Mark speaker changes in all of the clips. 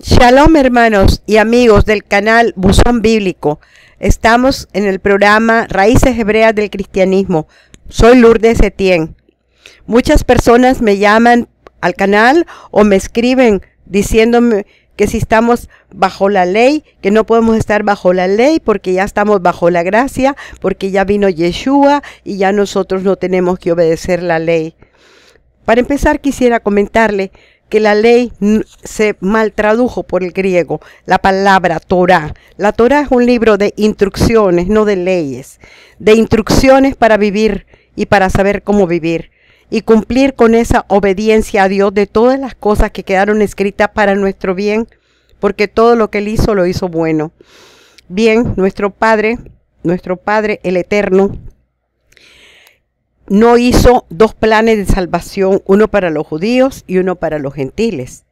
Speaker 1: Shalom, hermanos y amigos del canal Buzón Bíblico. Estamos en el programa Raíces Hebreas del Cristianismo. Soy Lourdes Etienne. Muchas personas me llaman al canal o me escriben diciéndome que si estamos bajo la ley, que no podemos estar bajo la ley porque ya estamos bajo la gracia, porque ya vino Yeshua y ya nosotros no tenemos que obedecer la ley. Para empezar, quisiera comentarle que la ley se mal tradujo por el griego, la palabra Torah. La Torah es un libro de instrucciones, no de leyes, de instrucciones para vivir y para saber cómo vivir y cumplir con esa obediencia a Dios de todas las cosas que quedaron escritas para nuestro bien, porque todo lo que Él hizo lo hizo bueno. Bien, nuestro Padre el Eterno, no hizo dos planes de salvación, uno para los judíos y uno para los gentiles.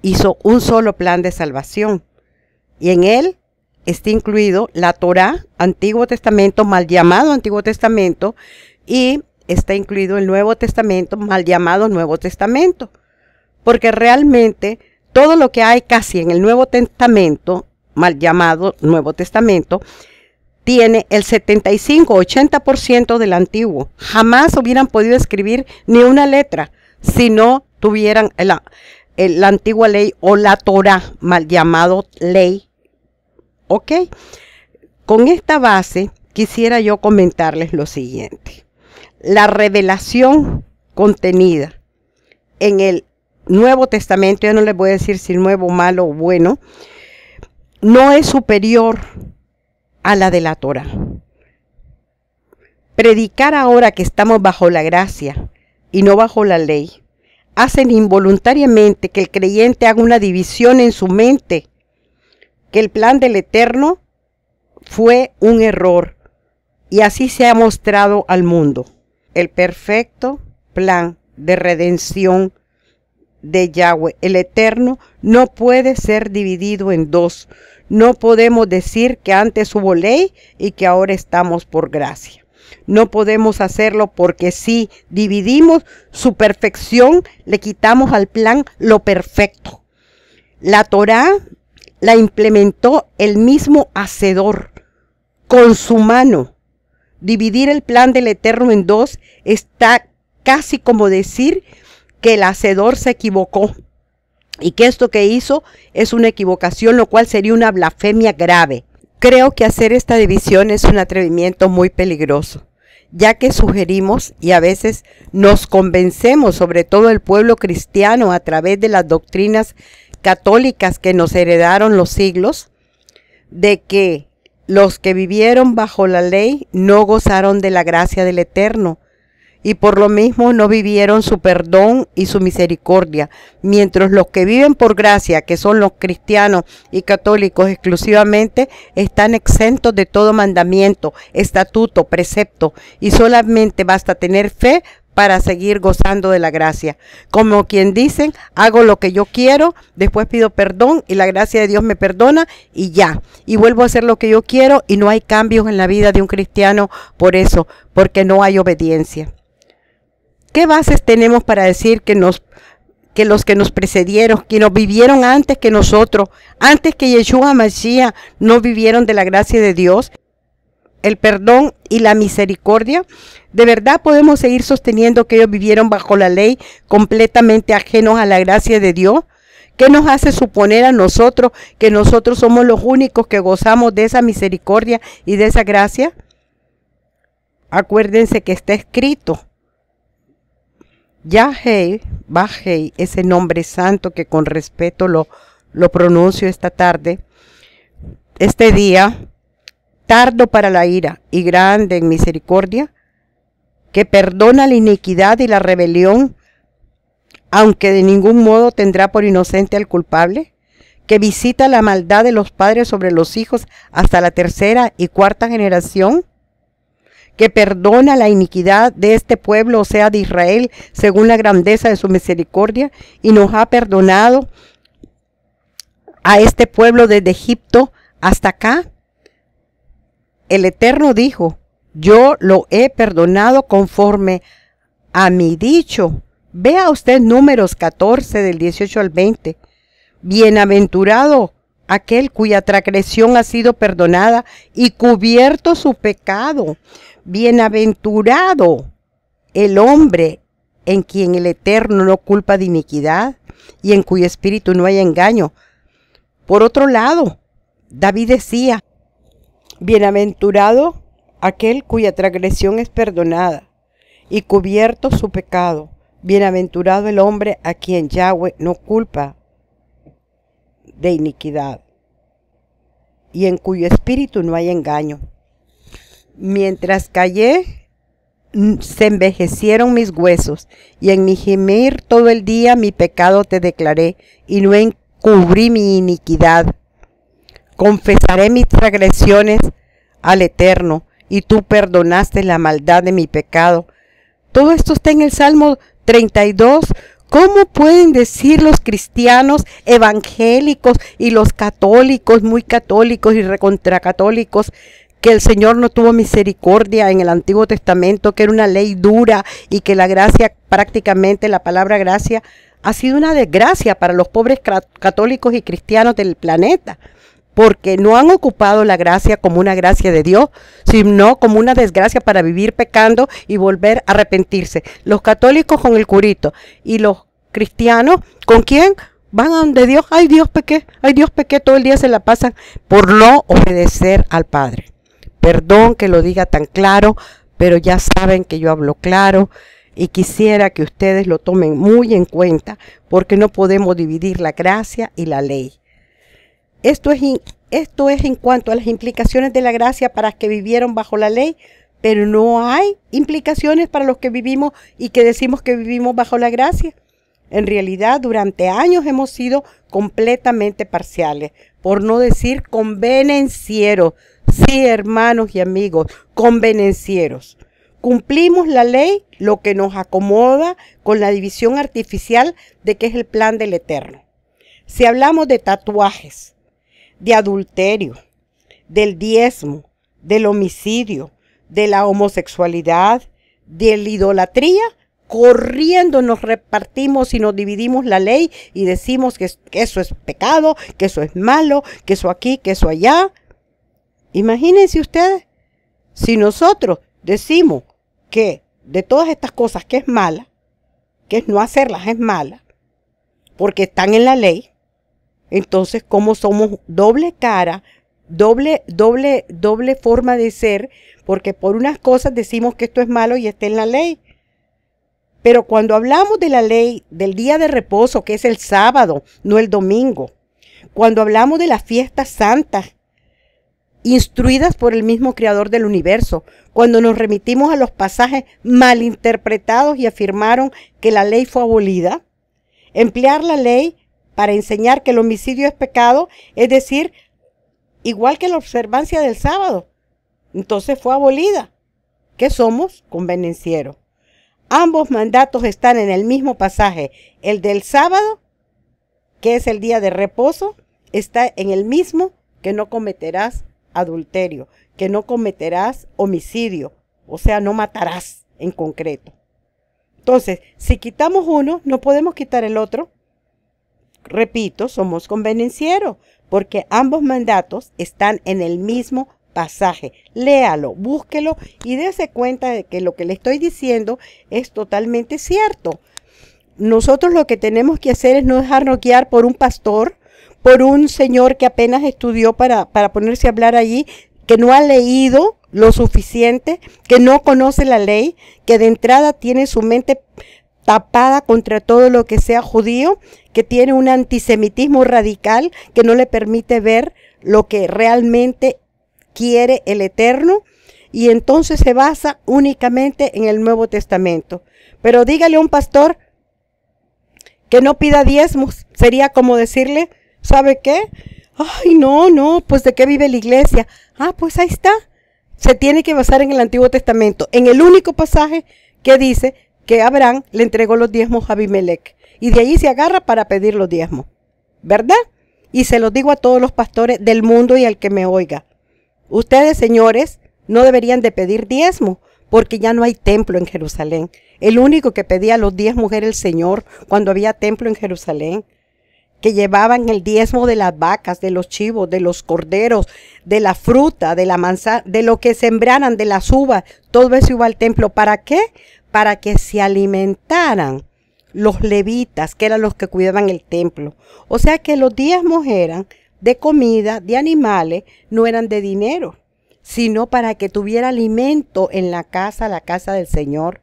Speaker 1: Hizo un solo plan de salvación. Y en él está incluido la Torá, Antiguo Testamento, mal llamado Antiguo Testamento, y está incluido el Nuevo Testamento, mal llamado Nuevo Testamento. Porque realmente todo lo que hay casi en el Nuevo Testamento, mal llamado Nuevo Testamento, tiene el 75-80% del antiguo. Jamás hubieran podido escribir ni una letra si no tuvieran la antigua ley o la Torah, mal llamado ley. ¿Ok? Con esta base quisiera yo comentarles lo siguiente. La revelación contenida en el Nuevo Testamento, yo no les voy a decir si nuevo, malo o bueno, no es superior a la de la Torah. Predicar ahora que estamos bajo la gracia y no bajo la ley, hacen involuntariamente que el creyente haga una división en su mente, que el plan del Eterno fue un error, y así se ha mostrado al mundo. El perfecto plan de redención de Yahweh, el Eterno, no puede ser dividido en dos. No podemos decir que antes hubo ley y que ahora estamos por gracia. No podemos hacerlo porque si dividimos su perfección, le quitamos al plan lo perfecto. La Torá la implementó el mismo Hacedor con su mano. Dividir el plan del Eterno en dos está casi como decir que el Hacedor se equivocó. Y que esto que hizo es una equivocación, lo cual sería una blasfemia grave. Creo que hacer esta división es un atrevimiento muy peligroso, ya que sugerimos y a veces nos convencemos, sobre todo el pueblo cristiano, a través de las doctrinas católicas que nos heredaron los siglos, de que los que vivieron bajo la ley no gozaron de la gracia del Eterno, y por lo mismo no vivieron su perdón y su misericordia, mientras los que viven por gracia, que son los cristianos y católicos exclusivamente, están exentos de todo mandamiento, estatuto, precepto, y solamente basta tener fe para seguir gozando de la gracia. Como quien dicen, hago lo que yo quiero, después pido perdón y la gracia de Dios me perdona y ya. Y vuelvo a hacer lo que yo quiero y no hay cambios en la vida de un cristiano por eso, porque no hay obediencia. ¿Qué bases tenemos para decir que los que nos precedieron, que nos vivieron antes que nosotros, antes que Yeshua Mashiach, no vivieron de la gracia de Dios, el perdón y la misericordia? ¿De verdad podemos seguir sosteniendo que ellos vivieron bajo la ley, completamente ajenos a la gracia de Dios? ¿Qué nos hace suponer a nosotros que nosotros somos los únicos que gozamos de esa misericordia y de esa gracia? Acuérdense que está escrito. Yahweh, Bajei, ese nombre santo que con respeto lo pronuncio esta tarde, este día, tardo para la ira y grande en misericordia, que perdona la iniquidad y la rebelión, aunque de ningún modo tendrá por inocente al culpable, que visita la maldad de los padres sobre los hijos hasta la tercera y cuarta generación, que perdona la iniquidad de este pueblo, o sea, de Israel, según la grandeza de su misericordia, y nos ha perdonado a este pueblo desde Egipto hasta acá. El Eterno dijo, yo lo he perdonado conforme a mi dicho. Vea usted Números 14, del 18 al 20. Bienaventurado aquel cuya transgresión ha sido perdonada y cubierto su pecado. Bienaventurado el hombre en quien el Eterno no culpa de iniquidad y en cuyo espíritu no hay engaño. Por otro lado, David decía, bienaventurado aquel cuya transgresión es perdonada y cubierto su pecado. Bienaventurado el hombre a quien Yahweh no culpa de iniquidad y en cuyo espíritu no hay engaño. Mientras callé, se envejecieron mis huesos, y en mi gemir todo el día mi pecado te declaré, y no encubrí mi iniquidad. Confesaré mis transgresiones al Eterno, y tú perdonaste la maldad de mi pecado. Todo esto está en el Salmo 32. ¿Cómo pueden decir los cristianos evangélicos y los católicos, muy católicos y recontracatólicos, que el Señor no tuvo misericordia en el Antiguo Testamento, que era una ley dura y que la gracia, prácticamente la palabra gracia, ha sido una desgracia para los pobres católicos y cristianos del planeta? Porque no han ocupado la gracia como una gracia de Dios, sino como una desgracia para vivir pecando y volver a arrepentirse. Los católicos con el curito y los cristianos, ¿con quién? Van a donde Dios. Ay, Dios pequé, todo el día se la pasan por no obedecer al Padre. Perdón que lo diga tan claro, pero ya saben que yo hablo claro y quisiera que ustedes lo tomen muy en cuenta, porque no podemos dividir la gracia y la ley. Esto es en cuanto a las implicaciones de la gracia para los que vivieron bajo la ley, pero no hay implicaciones para los que vivimos y que decimos que vivimos bajo la gracia. En realidad, durante años hemos sido completamente parciales, por no decir convenencieros. Sí, hermanos y amigos, convenencieros. Cumplimos la ley, lo que nos acomoda con la división artificial de que es el plan del Eterno. Si hablamos de tatuajes, de adulterio, del diezmo, del homicidio, de la homosexualidad, de la idolatría, corriendo nos repartimos y nos dividimos la ley y decimos que eso es pecado, que eso es malo, que eso aquí, que eso allá. Imagínense ustedes, si nosotros decimos que de todas estas cosas que es mala, que es no hacerlas es mala, porque están en la ley, entonces ¿cómo somos doble cara, doble forma de ser? Porque por unas cosas decimos que esto es malo y está en la ley. Pero cuando hablamos de la ley del día de reposo, que es el sábado, no el domingo, cuando hablamos de las fiestas santas, instruidas por el mismo Creador del universo, cuando nos remitimos a los pasajes malinterpretados y afirmaron que la ley fue abolida, emplear la ley para enseñar que el homicidio es pecado, es decir, igual que la observancia del sábado, entonces fue abolida. ¿Qué somos? Convenencieros. Ambos mandatos están en el mismo pasaje. El del sábado, que es el día de reposo, está en el mismo: que no cometerás adulterio, que no cometerás homicidio, o sea, no matarás en concreto. Entonces, si quitamos uno, no podemos quitar el otro. Repito, somos convenencieros, porque ambos mandatos están en el mismo pasaje. Léalo, búsquelo y dése cuenta de que lo que le estoy diciendo es totalmente cierto. Nosotros lo que tenemos que hacer es no dejarnos guiar por un pastor, por un señor que apenas estudió para ponerse a hablar allí, que no ha leído lo suficiente, que no conoce la ley, que de entrada tiene su mente tapada contra todo lo que sea judío, que tiene un antisemitismo radical que no le permite ver lo que realmente quiere el Eterno, y entonces se basa únicamente en el Nuevo Testamento. Pero dígale a un pastor que no pida diezmos, sería como decirle: ¿sabe qué? Ay, no, pues ¿de qué vive la iglesia? Ah, pues ahí está. Se tiene que basar en el Antiguo Testamento, en el único pasaje que dice que Abraham le entregó los diezmos a Abimelech, y de ahí se agarra para pedir los diezmos, ¿verdad? Y se los digo a todos los pastores del mundo y al que me oiga: ustedes, señores, no deberían de pedir diezmo, porque ya no hay templo en Jerusalén. El único que pedía los diezmos era el Señor cuando había templo en Jerusalén. que llevaban el diezmo de las vacas, de los chivos, de los corderos, de la fruta, de la manzana, de lo que sembraran, de las uvas, todo eso iba al templo. ¿Para qué? Para que se alimentaran los levitas, que eran los que cuidaban el templo. O sea que los diezmos eran de comida, de animales, no eran de dinero, sino para que tuviera alimento en la casa del Señor.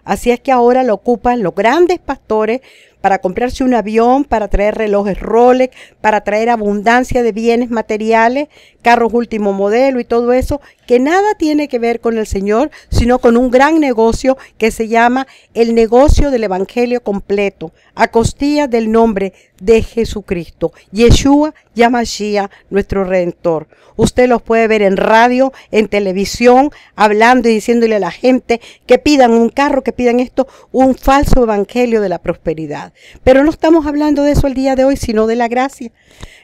Speaker 1: Así es que ahora lo ocupan los grandes pastores para comprarse un avión, para traer relojes Rolex, para traer abundancia de bienes materiales, carros último modelo y todo eso, que nada tiene que ver con el Señor, sino con un gran negocio que se llama el negocio del evangelio completo, a costillas del nombre de Jesucristo, Yeshua Yamashiach, nuestro Redentor. Usted los puede ver en radio, en televisión, hablando y diciéndole a la gente que pidan un carro, que pidan esto, un falso evangelio de la prosperidad. Pero no estamos hablando de eso el día de hoy, sino de la gracia.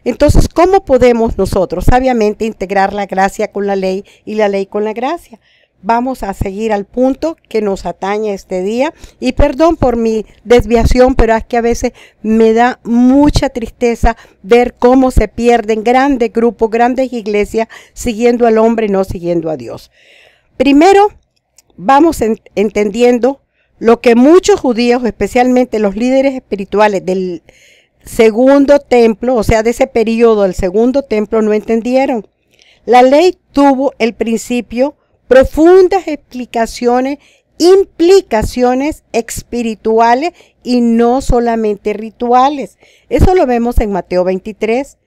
Speaker 1: Entonces, ¿cómo podemos nosotros sabiamente integrar la gracia con la ley y la ley con la gracia? Vamos a seguir al punto que nos atañe este día. Y perdón por mi desviación, pero es que a veces me da mucha tristeza ver cómo se pierden grandes grupos, grandes iglesias, siguiendo al hombre y no siguiendo a Dios. Primero, vamos entendiendo lo que muchos judíos, especialmente los líderes espirituales del segundo templo, o sea, de ese periodo del segundo templo, no entendieron. La ley tuvo el principio, profundas explicaciones, implicaciones espirituales y no solamente rituales. Eso lo vemos en Mateo 23.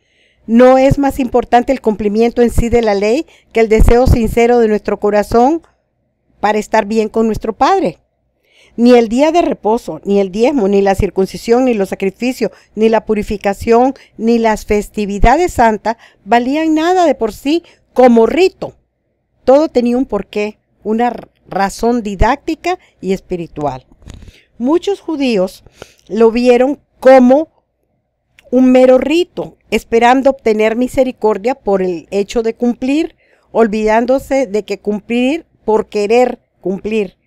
Speaker 1: No es más importante el cumplimiento en sí de la ley que el deseo sincero de nuestro corazón para estar bien con nuestro Padre. Ni el día de reposo, ni el diezmo, ni la circuncisión, ni los sacrificios, ni la purificación, ni las festividades santas valían nada de por sí como rito. Todo tenía un porqué, una razón didáctica y espiritual. Muchos judíos lo vieron como un mero rito, esperando obtener misericordia por el hecho de cumplir, olvidándose de que cumplir por querer cumplir.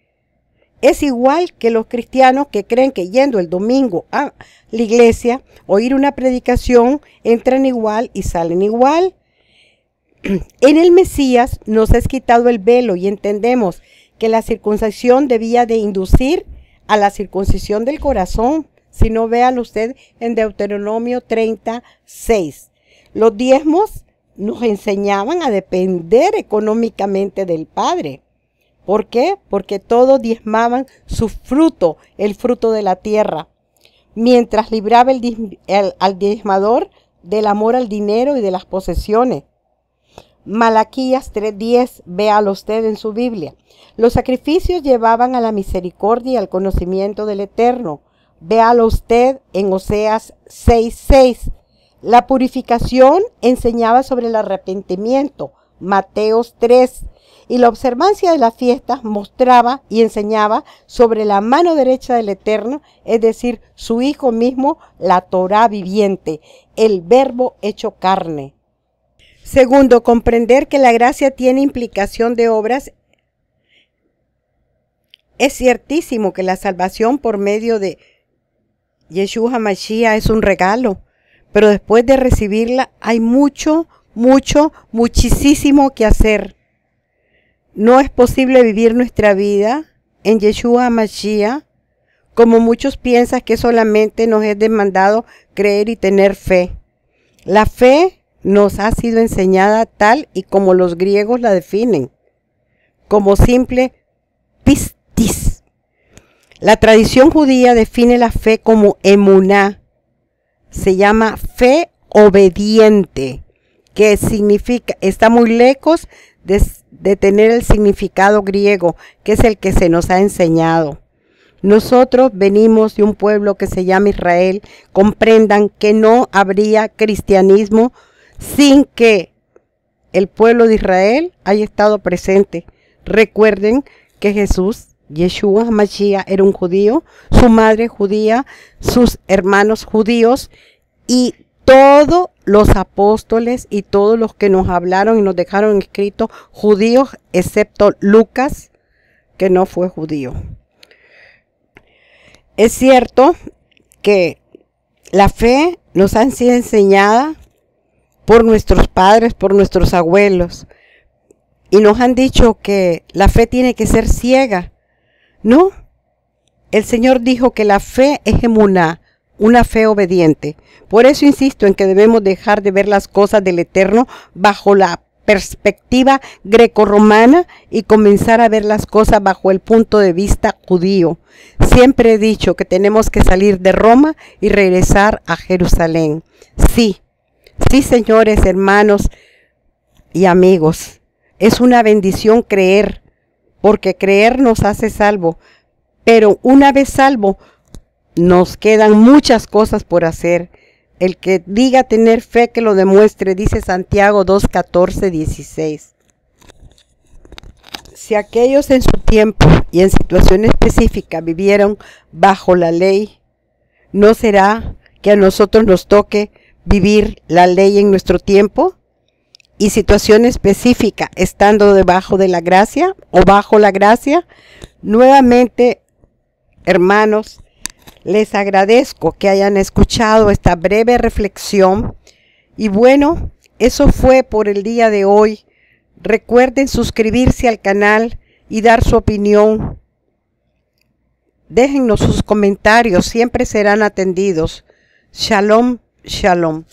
Speaker 1: Es igual que los cristianos que creen que yendo el domingo a la iglesia, oír una predicación, entran igual y salen igual. En el Mesías nos es quitado el velo y entendemos que la circuncisión debía de inducir a la circuncisión del corazón. Si no, véalo usted en Deuteronomio 36. Los diezmos nos enseñaban a depender económicamente del Padre. ¿Por qué? Porque todos diezmaban su fruto, el fruto de la tierra, mientras libraba al diezmador del amor al dinero y de las posesiones. Malaquías 3:10, véalo usted en su Biblia. Los sacrificios llevaban a la misericordia y al conocimiento del Eterno. Véalo usted en Oseas 6:6. La purificación enseñaba sobre el arrepentimiento. Mateos 3. Y la observancia de las fiestas mostraba y enseñaba sobre la mano derecha del Eterno, es decir, su Hijo mismo, la Torá viviente, el Verbo hecho carne. Segundo, comprender que la gracia tiene implicación de obras. Es ciertísimo que la salvación por medio de Yeshua Mashiach es un regalo, pero después de recibirla hay muchísimo que hacer. No es posible vivir nuestra vida en Yeshua Mashiach como muchos piensan que solamente nos es demandado creer y tener fe. La fe nos ha sido enseñada tal y como los griegos la definen, como simple pistis. La tradición judía define la fe como emuná. Se llama fe obediente, que significa, está muy lejos de tener el significado griego, que es el que se nos ha enseñado. Nosotros venimos de un pueblo que se llama Israel. Comprendan que no habría cristianismo sin que el pueblo de Israel haya estado presente. Recuerden que Jesús, Yeshua Mashiach, era un judío, su madre judía, sus hermanos judíos y todos los apóstoles y todos los que nos hablaron y nos dejaron escritos judíos, excepto Lucas, que no fue judío. Es cierto que La fe nos ha sido enseñada por nuestros padres, por nuestros abuelos, y nos han dicho que la fe tiene que ser ciega. No, el Señor dijo que la fe es emuná, una fe obediente. Por eso insisto en que debemos dejar de ver las cosas del Eterno bajo la perspectiva grecorromana y comenzar a ver las cosas bajo el punto de vista judío. Siempre he dicho que tenemos que salir de Roma y regresar a Jerusalén. Sí, sí, señores, hermanos y amigos, es una bendición creer, porque creer nos hace salvo, pero una vez salvo, nos quedan muchas cosas por hacer. El que diga tener fe que lo demuestre, dice Santiago 2, 14, 16. Si aquellos en su tiempo y en situación específica vivieron bajo la ley, ¿no será que a nosotros nos toque vivir la ley en nuestro tiempo y situación específica estando debajo de la gracia o bajo la gracia? Nuevamente, hermanos, les agradezco que hayan escuchado esta breve reflexión y bueno, eso fue por el día de hoy. Recuerden suscribirse al canal y dar su opinión. Déjennos sus comentarios, siempre serán atendidos. Shalom, shalom.